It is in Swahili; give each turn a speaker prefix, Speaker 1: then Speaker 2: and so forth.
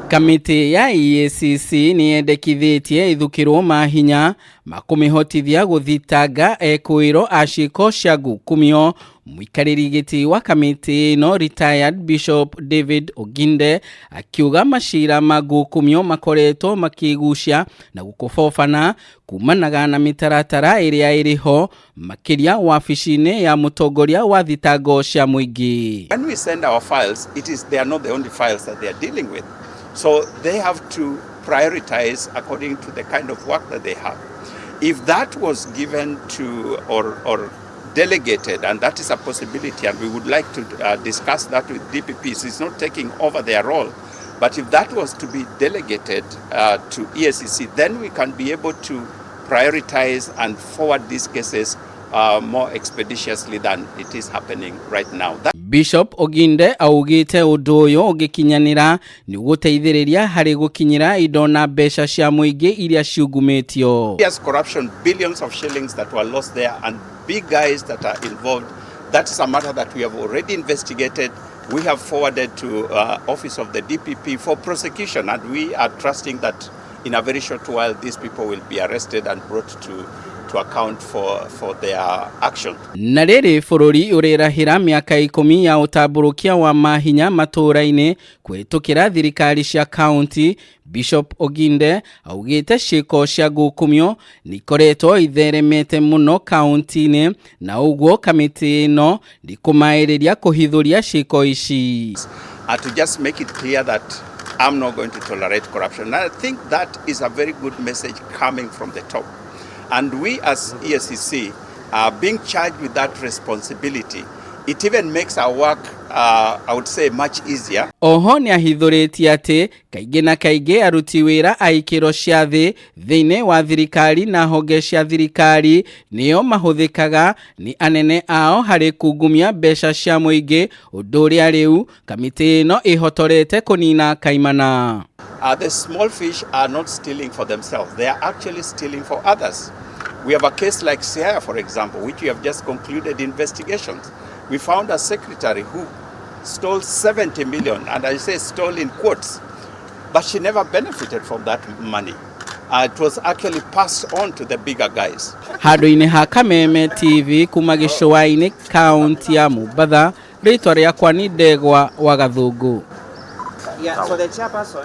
Speaker 1: Kamiti ya EACC niyendekithitie ithukirwo mahinya makumihotithia guthitanga EKUIRWO aciko cia NGUKUMIO. Muikariri giti wa kamiti no retired Bishop David OGINDE akiuga MACIIRA ma NGUKUMIO makoretwo makigucia na gukofofana kumanaga na mitaratara iria iriho makiria wabici-ini ya mutongoria wa THITANGO cia MUINGI.
Speaker 2: When we send our files, they are not the only files that they are dealing with. So they have to prioritize according to the kind of work that they have. If that was given to or delegated, and that is a possibility, and we would like to discuss that with DPPs, it's not taking over their role, but if that was to be delegated to EACC, then we can be able to prioritize and forward these cases more expeditiously than it is happening right now.
Speaker 1: Bishop OGINDE augite undu uyu ugikinyanira ni guteithiriria hari gukinyira indo na mbeca cia muingi iria ciungumitio.
Speaker 2: Yes, corruption, billions of shillings that were lost there, and big guys that are involved. That is a matter that we have already investigated. We have forwarded to office of the DPP for prosecution, and we are trusting that in a very short while these people will be arrested and brought to account for their action.
Speaker 1: Na riri bururi urirahira miaka 10 ya utaburukia wa mahinya matura-ini kwitukira thirikari cia county. Bishop OGINDE augite ciiko cia NGUKUMIO nikoretwo itheremete muno county-ini na uguo kamiti ino ndikumairiria kuhithuria ciiko ici.
Speaker 2: To just make it clear that I'm not going to tolerate corruption. And I think that is a very good message coming from the top. And we as EACC are being charged with that responsibility. It even makes our work, I would say, much easier.
Speaker 1: Oho ni ahithuritie ati kaingi na kaingi aruti wira aikiro cia thiini wa thirikari na honge cia thirikari nio mahuthikaga ni anene ao hari kungumia mbeca cia muingi, undu uria riu kamiti ino ihotorete kunina kaimana.
Speaker 2: The small fish are not stealing for themselves. They are actually stealing for others. We have a case like SIA, for example, which we have just concluded investigations. We found a secretary who stole 70 million, and I say stole in quotes, but she never benefited from that money. It was actually passed on to the bigger guys.
Speaker 1: Handu-ini ha Kameme TV kuma Gicũa-ini kaunti ya Mombatha, ritwa riakwa ni Ndegwa wa Gathungu.
Speaker 3: Yeah, so the chairperson